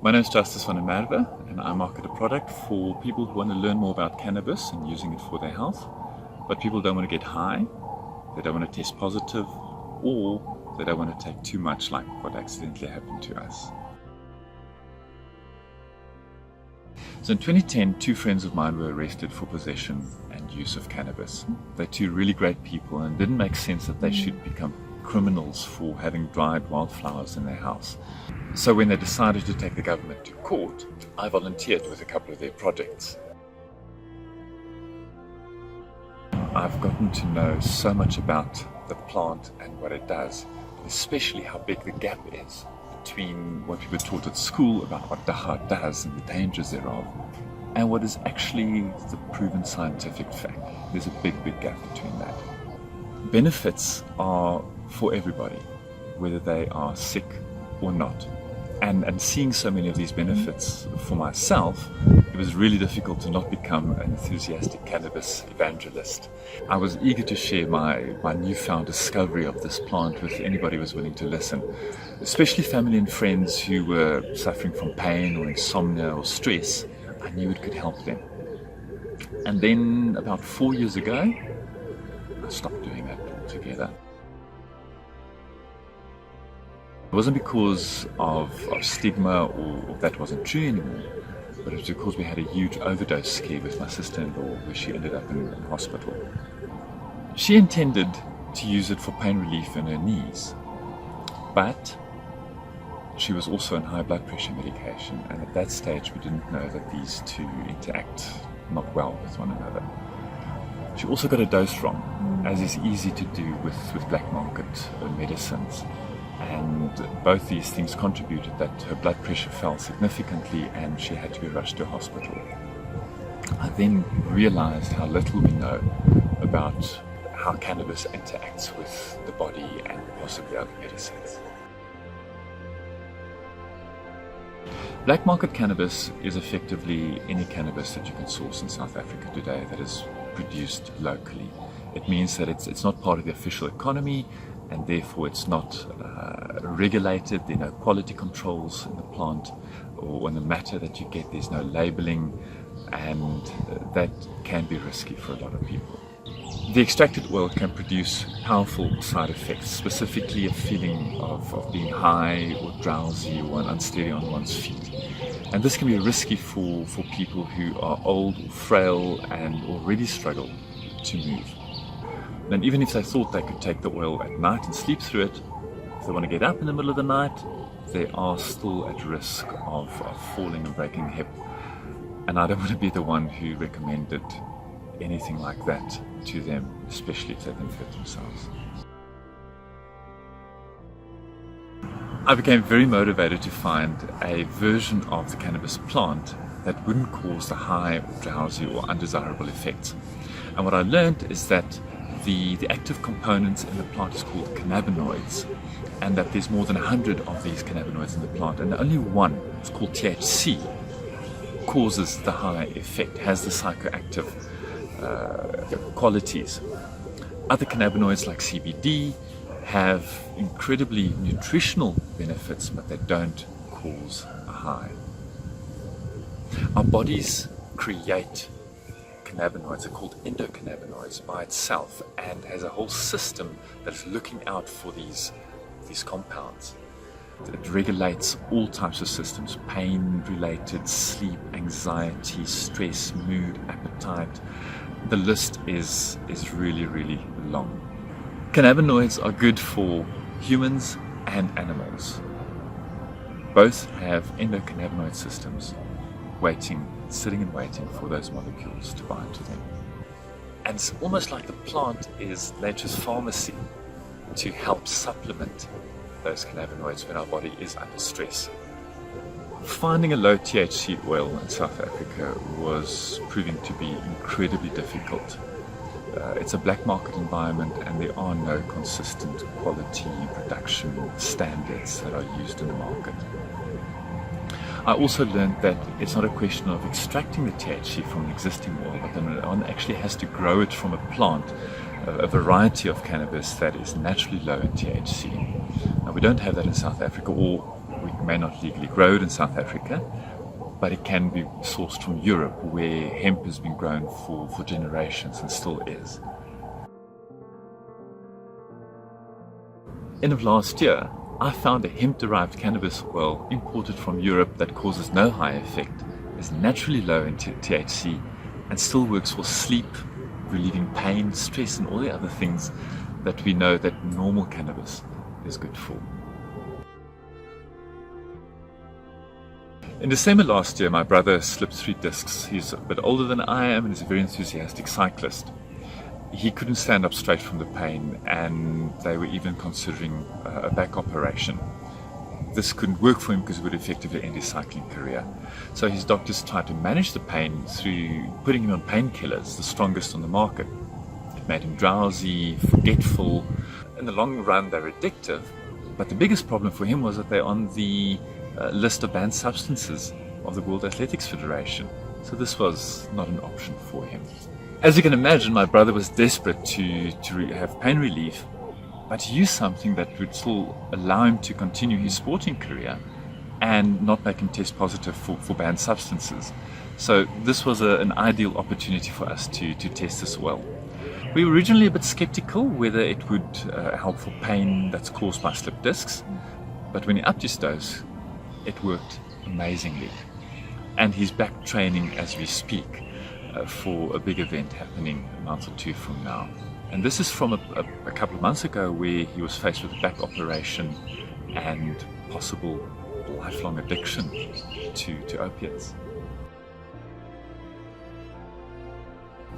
My name is Justice van der Merwe, and I market a product for people who want to learn more about cannabis and using it for their health, but people don't want to get high, they don't want to test positive, or they don't want to take too much like what accidentally happened to us. So in 2010, two friends of mine were arrested for possession and use of cannabis. They're two really great people, and it didn't make sense that they should become criminals for having dried wildflowers in their house. So when they decided to take the government to court, I volunteered with a couple of their projects. I've gotten to know so much about the plant and what it does, especially how big the gap is between what we were taught at school about what it does and the dangers thereof, and what is actually the proven scientific fact. There's a big gap between that. Benefits are for everybody, whether they are sick or not. And seeing so many of these benefits for myself, it was really difficult to not become an enthusiastic cannabis evangelist. I was eager to share my newfound discovery of this plant with anybody who was willing to listen, especially family and friends who were suffering from pain or insomnia or stress. I knew it could help them. And then about 4 years ago, I stopped doing that altogether. It wasn't because of stigma or that wasn't true anymore, but it was because we had a huge overdose scare with my sister-in-law where she ended up in hospital. She intended to use it for pain relief in her knees, but she was also on high blood pressure medication, and at that stage we didn't know that these two interact not well with one another. She also got a dose wrong, as is easy to do with black market medicines. And both these things contributed that her blood pressure fell significantly and she had to be rushed to hospital. I then realized how little we know about how cannabis interacts with the body and possibly other medicines. Black market cannabis is effectively any cannabis that you can source in South Africa today that is produced locally. It means that it's not part of the official economy, and therefore it's not regulated. There are no quality controls in the plant or in the matter that you get. There's no labeling, and that can be risky for a lot of people. The extracted oil can produce powerful side effects, specifically a feeling of being high or drowsy or unsteady on one's feet. And this can be risky for people who are old or frail and already struggle to move. And even if they thought they could take the oil at night and sleep through it, if they want to get up in the middle of the night, they are still at risk of falling and breaking a hip. And I don't want to be the one who recommended anything like that to them, especially if they didn't hurt themselves. I became very motivated to find a version of the cannabis plant that wouldn't cause the high or drowsy or undesirable effects. And what I learned is that the active components in the plant is called cannabinoids, and that there's more than 100 of these cannabinoids in the plant, and only one, it's called THC, causes the high effect, has the psychoactive qualities. Other cannabinoids like CBD have incredibly nutritional benefits, but they don't cause a high. Our bodies create cannabinoids, are called endocannabinoids by itself, and has a whole system that is looking out for these compounds. It regulates all types of systems: pain related, sleep, anxiety, stress, mood, appetite. The list is really long. Cannabinoids are good for humans and animals. Both have endocannabinoid systems sitting and waiting for those molecules to bind to them. And it's almost like the plant is nature's pharmacy to help supplement those cannabinoids when our body is under stress. Finding a low THC oil in South Africa was proving to be incredibly difficult. It's a black market environment, and there are no consistent quality production standards that are used in the market. I also learned that it's not a question of extracting the THC from an existing oil, but then one actually has to grow it from a plant, a variety of cannabis that is naturally low in THC. Now, we don't have that in South Africa, or we may not legally grow it in South Africa, but it can be sourced from Europe, where hemp has been grown for generations and still is. End of last year, I found a hemp-derived cannabis oil imported from Europe that causes no high effect, is naturally low in THC, and still works for sleep, relieving pain, stress, and all the other things that we know that normal cannabis is good for. In December last year, my brother slipped 3 discs. He's a bit older than I am and is a very enthusiastic cyclist. He couldn't stand up straight from the pain, and they were even considering a back operation. This couldn't work for him because it would effectively end his cycling career. So his doctors tried to manage the pain through putting him on painkillers, the strongest on the market. It made him drowsy, forgetful. In the long run, they're addictive, but the biggest problem for him was that they're on the list of banned substances of the World Athletics Federation. So this was not an option for him. As you can imagine, my brother was desperate to have pain relief, but to use something that would still allow him to continue his sporting career and not make him test positive for banned substances. So this was an ideal opportunity for us to test this well. We were originally a bit skeptical whether it would help for pain that's caused by slipped discs, but when he upped his dose, it worked amazingly. And he's back training as we speak for a big event happening a month or 2 from now. And this is from a couple of months ago, where he was faced with a back operation and possible lifelong addiction to opiates.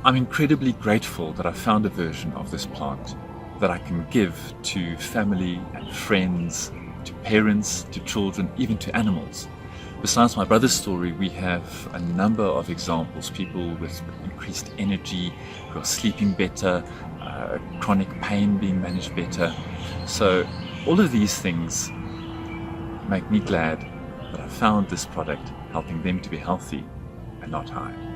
I'm incredibly grateful that I found a version of this plant that I can give to family and friends, to parents, to children, even to animals. Besides my brother's story, we have a number of examples, people with increased energy, who are sleeping better, chronic pain being managed better. So all of these things make me glad that I found this product helping them to be healthy and not high.